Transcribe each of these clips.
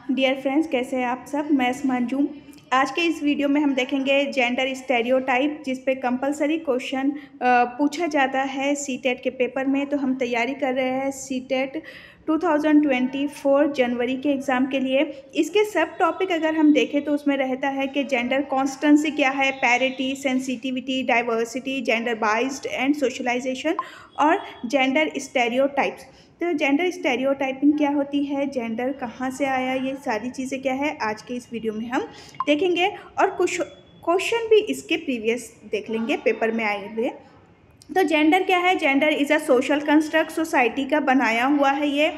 Dear friends, कैसे हैं आप सब। मैं मंजू। आज के इस वीडियो में हम देखेंगे जेंडर स्टेरियोटाइप, जिस पे कंपलसरी क्वेश्चन पूछा जाता है सीटेट के पेपर में। तो हम तैयारी कर रहे हैं सीटेट 2024 जनवरी के एग्ज़ाम के लिए। इसके सब टॉपिक अगर हम देखें तो उसमें रहता है कि जेंडर कॉन्स्टेंसी क्या है, parity, sensitivity, diversity, gender biased and socialisation और जेंडर स्टेरियोटाइप्स। तो जेंडर स्टेरियोटाइपिंग क्या होती है, जेंडर कहाँ से आया, ये सारी चीज़ें क्या है आज के इस वीडियो में हम देखेंगे। और कुछ क्वेश्चन भी इसके प्रीवियस देख लेंगे, पेपर में आए हुए। तो जेंडर क्या है, gender is a social construct, society का बनाया हुआ है ये।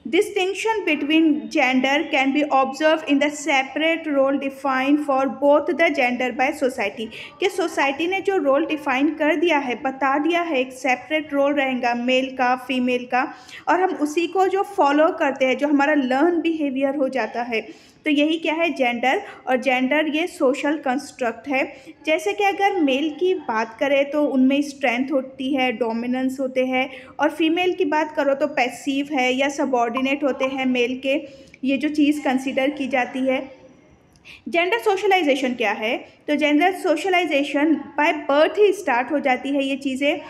Distinction between gender can be observed in the separate role defined for both the gender by society। कि सोसाइटी ने जो रोल डिफाइन कर दिया है, बता दिया है, एक सेपरेट रोल रहेगा मेल का, फीमेल का, और हम उसी को जो फॉलो करते हैं, जो हमारा लर्न बिहेवियर हो जाता है। तो यही क्या है, जेंडर। और जेंडर ये सोशल कंस्ट्रक्ट है। जैसे कि अगर मेल की बात करें तो उनमें स्ट्रेंथ होती है, डोमिनेंस होते हैं, और फीमेल की बात करो तो पैसिव है या सबऑर्डिनेट होते हैं मेल के। ये जो चीज़ कंसीडर की जाती है। जेंडर सोशलाइजेशन क्या है, तो जेंडर सोशलाइजेशन बाय बर्थ ही स्टार्ट हो जाती है ये चीज़ें,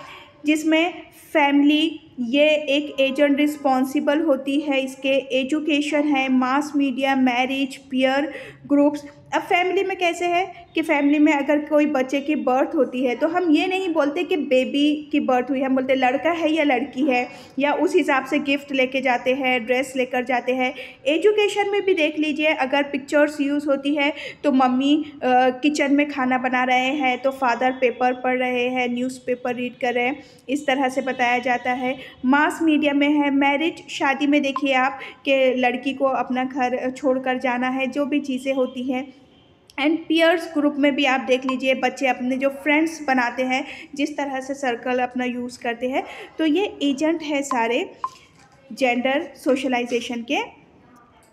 जिसमें फैमिली ये एक एजेंट रिस्पॉन्सिबल होती है, इसके एजुकेशन है, mass media, marriage, peer groups. अब फैमिली में कैसे है कि फैमिली में अगर कोई बच्चे की बर्थ होती है तो हम ये नहीं बोलते कि बेबी की बर्थ हुई, हम बोलते लड़का है या लड़की है, या उस हिसाब से गिफ्ट लेके जाते हैं, ड्रेस लेकर जाते हैं। एजुकेशन में भी देख लीजिए, अगर पिक्चर्स यूज़ होती है तो मम्मी किचन में खाना बना रहे हैं तो फादर पेपर पढ़ रहे हैं, न्यूज़पेपर रीड कर रहे हैं, इस तरह से बताया जाता है। मास मीडिया में है मैरिज, शादी में देखिए आप कि लड़की को अपना घर छोड़कर जाना है, जो भी चीज़ें होती हैं। एंड पीयर्स ग्रुप में भी आप देख लीजिए, बच्चे अपने जो फ्रेंड्स बनाते हैं, जिस तरह से सर्कल अपना यूज़ करते हैं। तो ये एजेंट है सारे जेंडर सोशलाइजेशन के।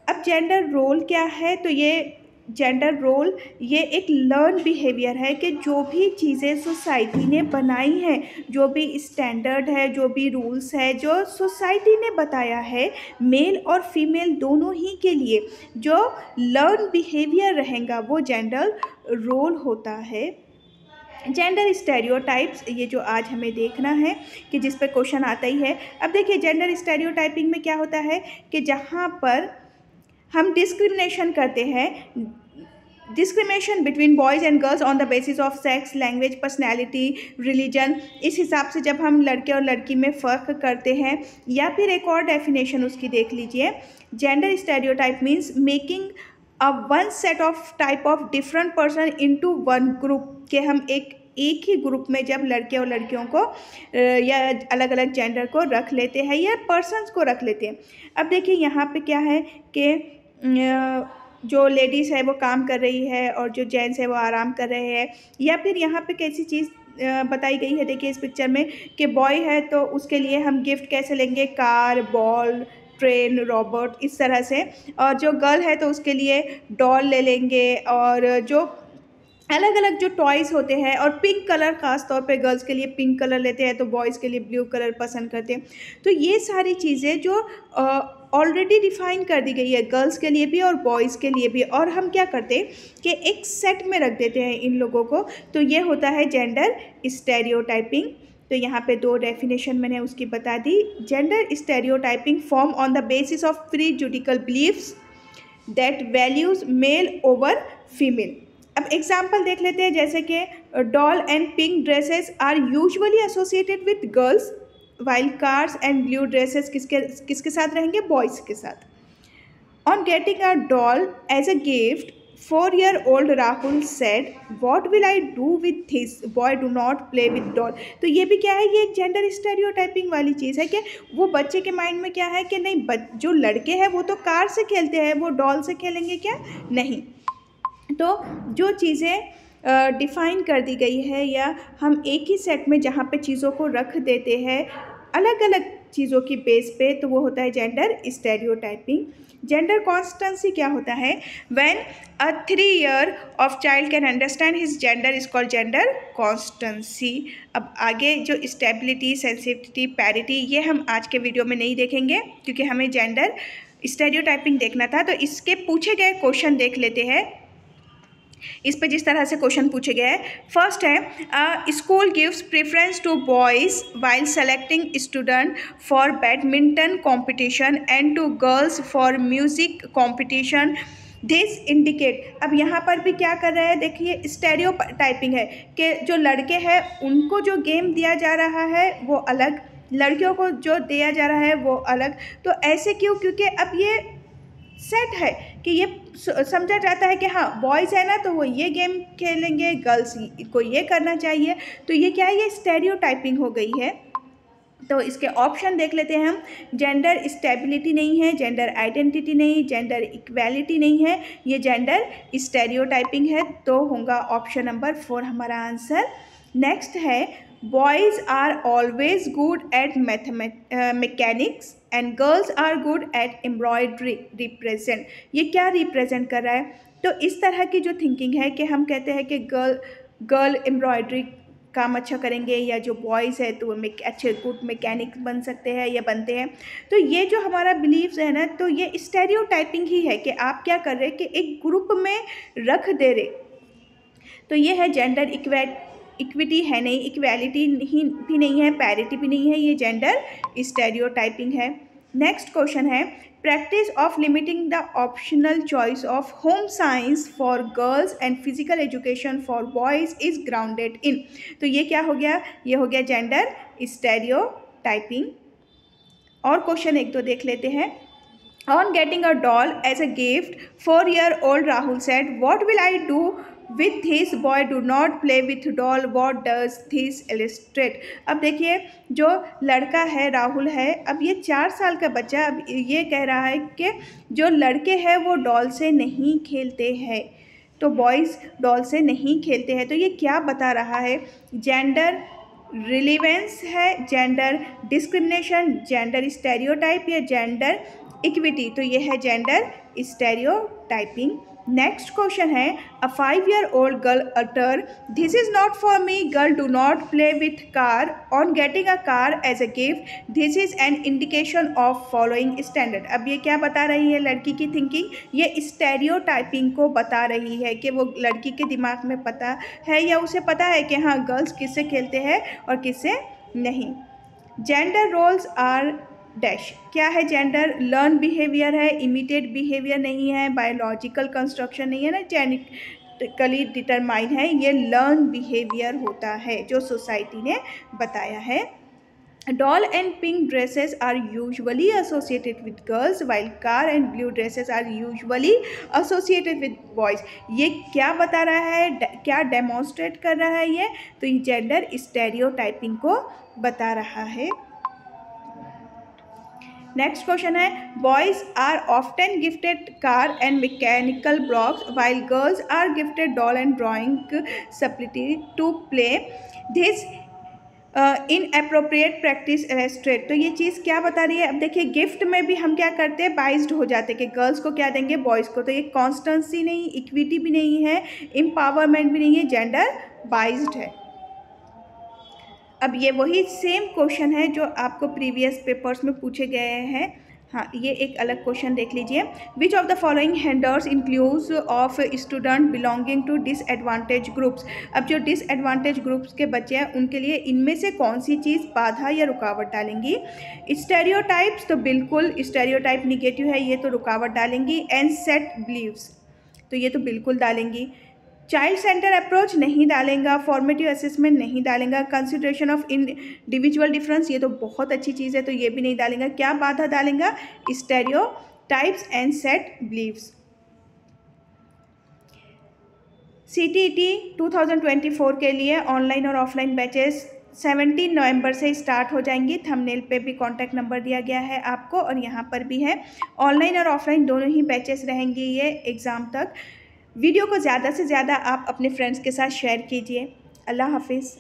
अब जेंडर रोल क्या है, तो ये जेंडर रोल ये एक लर्न बिहेवियर है कि जो भी चीज़ें सोसाइटी ने बनाई हैं, जो भी स्टैंडर्ड है, जो भी रूल्स है, जो सोसाइटी ने बताया है मेल और फीमेल दोनों ही के लिए, जो लर्न बिहेवियर रहेगा वो जेंडर रोल होता है। जेंडर स्टेरियोटाइप्स, ये जो आज हमें देखना है कि जिस पे क्वेश्चन आता ही है। अब देखिए जेंडर स्टेरियोटाइपिंग में क्या होता है कि जहाँ पर हम डिस्क्रिमिनेशन करते हैं, discrimination between boys and girls on the basis of sex, language, personality, religion. इस हिसाब से जब हम लड़के और लड़की में फ़र्क करते हैं, या फिर एक और डेफिनेशन उसकी देख लीजिए, gender stereotype means making a one set of type of different person into one group. के हम एक ही ग्रुप में जब लड़के और लड़कियों को या अलग अलग जेंडर को रख लेते हैं या पर्सन्स को रख लेते हैं। अब देखिए यहाँ पे क्या है कि जो लेडीज़ है वो काम कर रही है और जो जेंट्स है वो आराम कर रहे हैं। या फिर यहाँ पे कैसी चीज़ बताई गई है, देखिए इस पिक्चर में कि बॉय है तो उसके लिए हम गिफ्ट कैसे लेंगे, कार, बॉल, ट्रेन, रोबोट, इस तरह से। और जो गर्ल है तो उसके लिए डॉल ले लेंगे, और जो अलग अलग जो टॉयज़ होते हैं। और पिंक कलर ख़ास तौर पे गर्ल्स के लिए पिंक कलर लेते हैं, तो बॉयज़ के लिए ब्लू कलर पसंद करते हैं। तो ये सारी चीज़ें जो ऑलरेडी डिफ़ाइन कर दी गई है गर्ल्स के लिए भी और बॉयज़ के लिए भी, और हम क्या करते हैं कि एक सेट में रख देते हैं इन लोगों को। तो ये होता है जेंडर स्टेरियोटाइपिंग। तो यहाँ पे दो डेफिनेशन मैंने उसकी बता दी। Gender stereotyping form on the basis of prejudicial beliefs that values male over female. अब एग्जाम्पल देख लेते हैं, जैसे कि doll and pink dresses are usually associated with girls, while cars and blue dresses किसके साथ रहेंगे, बॉयज़ के साथ। On getting a doll as a gift, 4-year-old Rahul said, what will I do with this, boy do not play with doll. तो ये भी क्या है, ये एक जेंडर स्टेरियोटाइपिंग वाली चीज़ है कि वो बच्चे के माइंड में क्या है कि नहीं, जो लड़के हैं वो तो कार से खेलते हैं, वो डॉल से खेलेंगे क्या, नहीं। तो जो चीज़ें डिफ़ाइन कर दी गई है, या हम एक ही सेट में जहाँ पे चीज़ों को रख देते हैं अलग अलग चीज़ों की बेस पे, तो वो होता है जेंडर स्टेरियोटाइपिंग। जेंडर कॉन्स्टेंसी क्या होता है, when a 3 year of child can understand his gender is called gender constituency. अब आगे जो स्टेबिलिटी, सेंसिटिविटी, पैरिटी, ये हम आज के वीडियो में नहीं देखेंगे क्योंकि हमें जेंडर स्टेरियोटाइपिंग देखना था। तो इसके पूछे गए क्वेश्चन देख लेते हैं। इस पे जिस तरह से क्वेश्चन पूछे गए हैं, फर्स्ट है school gives preference to boys while selecting student for badminton competition and to girls for music competition. This indicate, अब यहाँ पर भी क्या कर रहा है, देखिए स्टेरियो टाइपिंग है कि जो लड़के हैं उनको जो गेम दिया जा रहा है वो अलग, लड़कियों को जो दिया जा रहा है वो अलग। तो ऐसे क्यों? क्योंकि अब ये सेट है कि ये समझा जाता है कि हाँ बॉयज़ है ना तो वो ये गेम खेलेंगे, गर्ल्स को ये करना चाहिए। तो ये क्या है, ये स्टेरियोटाइपिंग हो गई है। तो इसके ऑप्शन देख लेते हैं हम। जेंडर स्टेबिलिटी नहीं है, जेंडर आइडेंटिटी नहीं, जेंडर इक्वालिटी नहीं है, ये जेंडर स्टेरियोटाइपिंग है। तो होगा ऑप्शन नंबर 4 हमारा आंसर। नेक्स्ट है boys are always good at mechanics and girls are good at embroidery represent. ये क्या रिप्रेजेंट कर रहा है? तो इस तरह की जो थिंकिंग है कि हम कहते हैं कि गर्ल एम्ब्रॉयडरी काम अच्छा करेंगे, या जो बॉयज़ है तो वो अच्छे गुड मैकेनिक बन सकते हैं या बनते हैं। तो ये जो हमारा बिलीव्स है ना, तो ये स्टेरियोटाइपिंग ही है कि आप क्या कर रहे हैं कि एक ग्रुप में रख दे रहे। तो ये है जेंडर इक्विटी है नहीं, इक्वालिटी भी नहीं है, पैरिटी भी नहीं है, ये जेंडर स्टेरियोटाइपिंग है। नेक्स्ट क्वेश्चन है practice of limiting the optional choice of home science for girls and physical education for boys is grounded in. तो ये क्या हो गया, ये हो गया जेंडर स्टेरियोटाइपिंग। और क्वेश्चन एक दो देख लेते हैं। On getting a doll as a gift, 4-year-old Rahul said, "What will I do with this boy? Do not play with doll. What does this illustrate?" अब देखिए जो लड़का है राहुल है, अब ये 4 साल का बच्चा अब ये कह रहा है कि जो लड़के हैं वो डॉल से नहीं खेलते हैं, तो बॉयज़ डॉल से नहीं खेलते हैं। तो ये क्या बता रहा है? जेंडर रिलीवेंस है, जेंडर डिस्क्रिमिनेशन, जेंडर स्टेरियोटाइप या जेंडर इक्विटी। तो ये है जेंडर स्टेरियोटाइपिंग। नेक्स्ट क्वेश्चन है a 5-year-old girl utter this is not for me, girl do not play with car, on getting a car as a gift this is an indication of following standard. अब ये क्या बता रही है लड़की की thinking? ये स्टेरियोटाइपिंग को बता रही है कि वो लड़की के दिमाग में पता है या उसे पता है कि हाँ गर्ल्स किससे खेलते हैं और किससे नहीं। जेंडर रोल्स आर डैश, क्या है जेंडर? लर्न बिहेवियर है, इमिटेट बिहेवियर नहीं है, बायोलॉजिकल कंस्ट्रक्शन नहीं है ना, जेनेटिकली डिटरमाइन है, ये लर्न बिहेवियर होता है जो सोसाइटी ने बताया है। Doll and pink dresses are usually associated with girls while car and blue dresses are usually associated with boys. ये क्या बता रहा है, क्या डेमोन्स्ट्रेट कर रहा है ये? तो ये जेंडर स्टेरियोटाइपिंग को बता रहा है। नेक्स्ट क्वेश्चन है boys are often gifted car and mechanical blocks while girls are gifted doll and drawing supplies to play this inappropriate practice illustrate. तो ये चीज़ क्या बता रही है? अब देखिए गिफ्ट में भी हम क्या करते हैं, बाइज्ड हो जाते हैं कि गर्ल्स को क्या देंगे बॉयज़ को। तो ये कॉन्स्टेंसी नहीं, इक्विटी भी नहीं है, एम्पावरमेंट भी नहीं है, जेंडर बाइज्ड है। अब ये वही सेम क्वेश्चन है जो आपको प्रीवियस पेपर्स में पूछे गए हैं। हाँ, ये एक अलग क्वेश्चन देख लीजिए। Which of the following hinders includes of student belonging to disadvantage groups. अब जो डिसएडवांटेज ग्रुप्स के बच्चे हैं उनके लिए इनमें से कौन सी चीज़ बाधा या रुकावट डालेंगी? स्टेरियोटाइप्स, तो बिल्कुल स्टेरियोटाइप निगेटिव है, ये तो रुकावट डालेंगी। एंड सेट बिलीव्स, तो ये तो बिल्कुल डालेंगी। चाइल्ड सेंटर अप्रोच नहीं डालेगा, फॉर्मेटिव असेसमेंट नहीं डालेगा, कंसिडरेशन ऑफ इंडिविजुअल डिफरेंस, ये तो बहुत अच्छी चीज़ है तो ये भी नहीं डालेगा। क्या बाधा डालेगा? Stereotypes and set believes. CTET 2024 के लिए ऑनलाइन और ऑफलाइन बैचेस 17 नवंबर से स्टार्ट हो जाएंगी। थंबनेल पे भी कॉन्टैक्ट नंबर दिया गया है आपको और यहाँ पर भी है। ऑनलाइन और ऑफलाइन दोनों ही बैचेस रहेंगी ये एग्ज़ाम तक। वीडियो को ज़्यादा से ज़्यादा आप अपने फ्रेंड्स के साथ शेयर कीजिए। अल्लाह हाफिज़।